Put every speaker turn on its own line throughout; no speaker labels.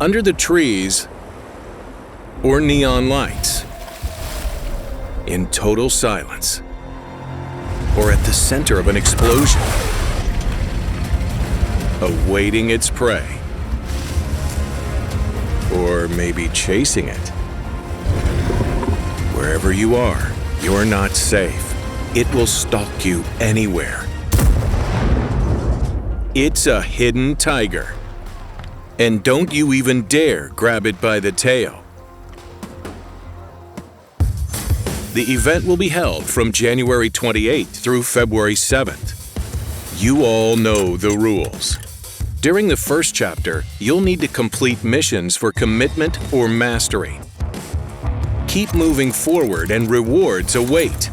under the trees, or neon lights, in total silence, or at the center of an explosion, awaiting its prey, or maybe chasing it. Wherever you are, you're not safe. It will stalk you anywhere. It's a hidden tiger. And don't you even dare grab it by the tail. The event will be held from January 28th through February 7th. You all know the rules. During the first chapter, you'll need to complete missions for commitment or mastery. Keep moving forward and rewards await.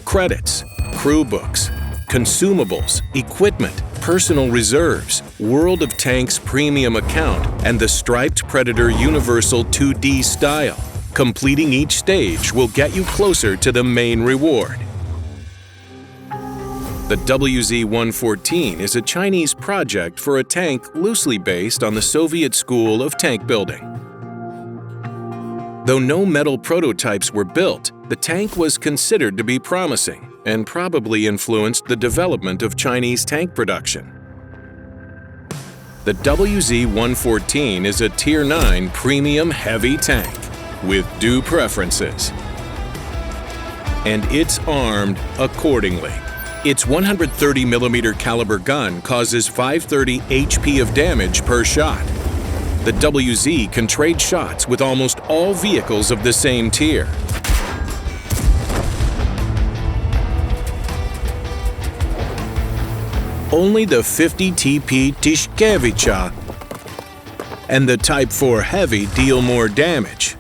Credits, crew books, consumables, equipment, personal reserves, World of Tanks premium account, and the Striped Predator Universal 2D style. Completing each stage will get you closer to the main reward. The WZ-114 is a Chinese project for a tank loosely based on the Soviet school of tank building. Though no metal prototypes were built, the tank was considered to be promising and probably influenced the development of Chinese tank production. The WZ-114 is a Tier 9 premium heavy tank with due preferences. And it's armed accordingly. Its 130mm caliber gun causes 530 HP of damage per shot. The WZ can trade shots with almost all vehicles of the same tier. Only the 50 TP Tishkevicha and the Type 4 Heavy deal more damage.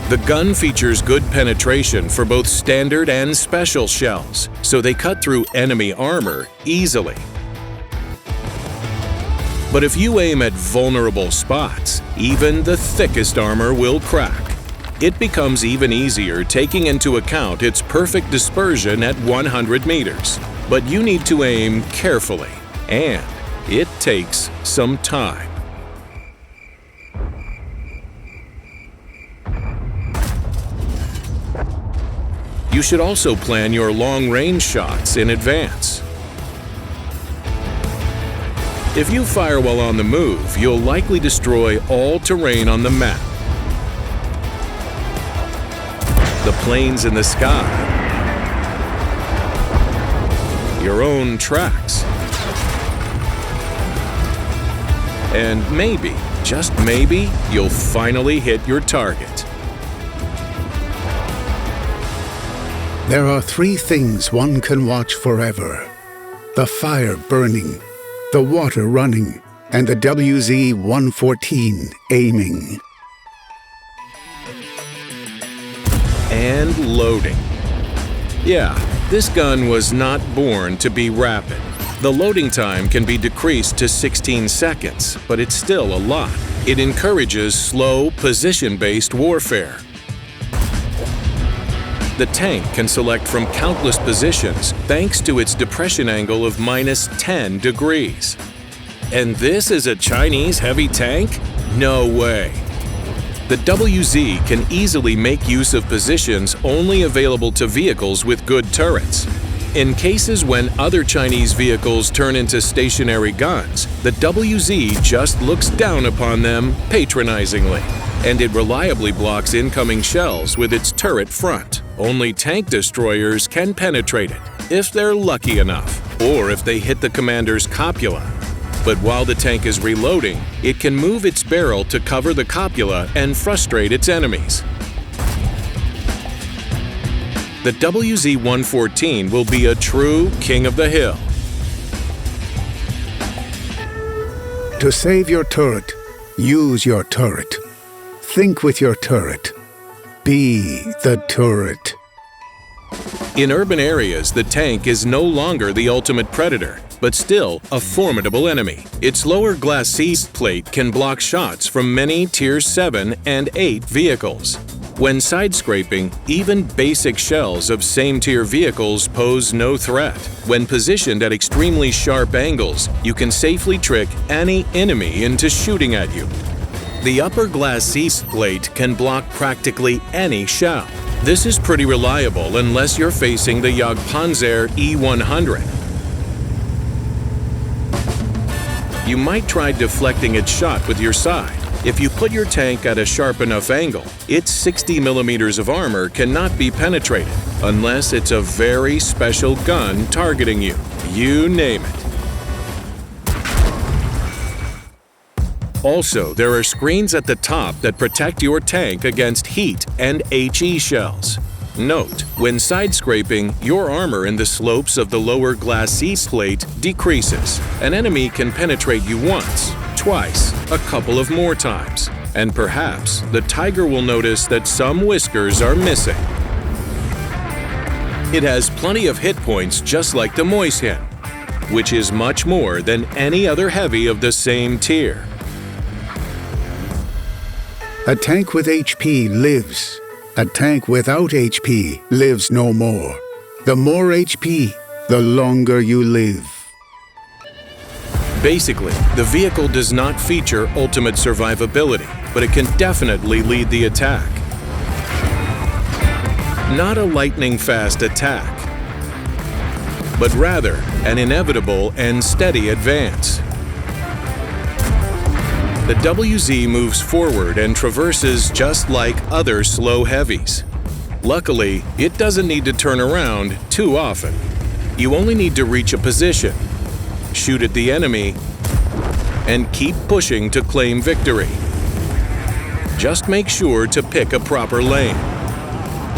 The gun features good penetration for both standard and special shells, so they cut through enemy armor easily. But if you aim at vulnerable spots, even the thickest armor will crack. It becomes even easier taking into account its perfect dispersion at 100 meters. But you need to aim carefully, and it takes some time. You should also plan your long-range shots in advance. If you fire while on the move, you'll likely destroy all terrain on the map. The planes in the sky, your own tracks, and maybe, just maybe, you'll finally hit your target.
There are three things one can watch forever: the fire burning, the water running, and the WZ-114 aiming.
And loading. Yeah, this gun was not born to be rapid. The loading time can be decreased to 16 seconds, but it's still a lot. It encourages slow, position-based warfare. The tank can select from countless positions thanks to its depression angle of -10 degrees. And this is a Chinese heavy tank? No way! The WZ can easily make use of positions only available to vehicles with good turrets. In cases when other Chinese vehicles turn into stationary guns, the WZ just looks down upon them patronizingly, and it reliably blocks incoming shells with its turret front. Only tank destroyers can penetrate it, if they're lucky enough, or if they hit the commander's copula. But while the tank is reloading, it can move its barrel to cover the copula and frustrate its enemies. The WZ-114 will be a true king of the hill.
To save your turret, use your turret. Think with your turret. Be the turret.
In urban areas, the tank is no longer the ultimate predator, but still a formidable enemy. Its lower glacis plate can block shots from many Tier 7 and 8 vehicles. When side-scraping, even basic shells of same-tier vehicles pose no threat. When positioned at extremely sharp angles, you can safely trick any enemy into shooting at you. The upper glacis plate can block practically any shell. This is pretty reliable unless you're facing the Jagdpanzer E-100. You might try deflecting its shot with your side. If you put your tank at a sharp enough angle, its 60 millimeters of armor cannot be penetrated unless it's a very special gun targeting you. You name it. Also, there are screens at the top that protect your tank against heat and HE shells. Note, when side-scraping, your armor in the slopes of the lower glacis plate decreases. An enemy can penetrate you once, twice, a couple of more times, and perhaps the Tiger will notice that some whiskers are missing. It has plenty of hit points just like the Moishen, which is much more than any other heavy of the same tier.
A tank with HP lives. A tank without HP lives no more. The more HP, the longer you live.
Basically, the vehicle does not feature ultimate survivability, but it can definitely lead the attack. Not a lightning-fast attack, but rather an inevitable and steady advance. The WZ moves forward and traverses just like other slow heavies. Luckily, it doesn't need to turn around too often. You only need to reach a position, shoot at the enemy, and keep pushing to claim victory. Just make sure to pick a proper lane.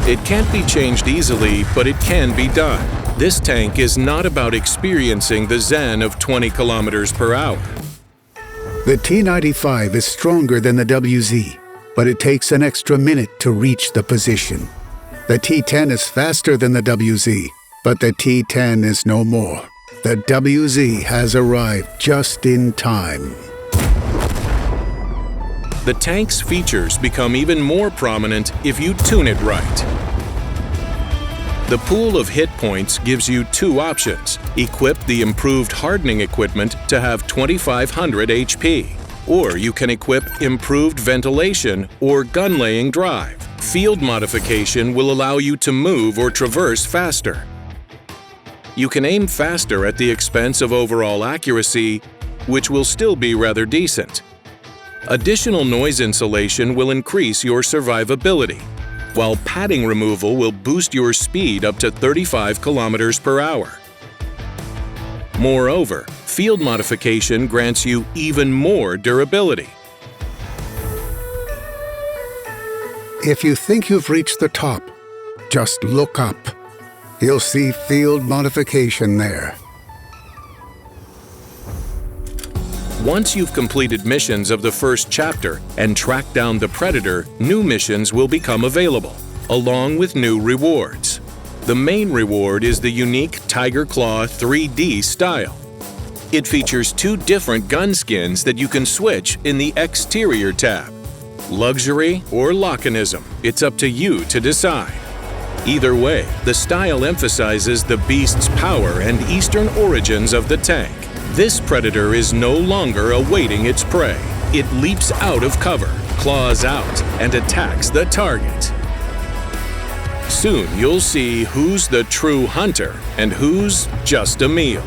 It can't be changed easily, but it can be done. This tank is not about experiencing the zen of 20 kilometers per hour.
The T-95 is stronger than the WZ, but it takes an extra minute to reach the position. The T-10 is faster than the WZ, but the T-10 is no more. The WZ has arrived just in time.
The tank's features become even more prominent if you tune it right. The pool of hit points gives you two options. Equip the improved hardening equipment to have 2500 HP, or you can equip improved ventilation or gun-laying drive. Field modification will allow you to move or traverse faster. You can aim faster at the expense of overall accuracy, which will still be rather decent. Additional noise insulation will increase your survivability, while padding removal will boost your speed up to 35 kilometers per hour. Moreover, field modification grants you even more durability.
If you think you've reached the top, just look up. You'll see field modification there.
Once you've completed missions of the first chapter and tracked down the Predator, new missions will become available, along with new rewards. The main reward is the unique Tiger Claw 3D style. It features two different gun skins that you can switch in the Exterior tab. Luxury or Lockenism, it's up to you to decide. Either way, the style emphasizes the beast's power and eastern origins of the tank. This Predator is no longer awaiting its prey. It leaps out of cover, claws out, and attacks the target. Soon you'll see who's the true hunter and who's just a meal.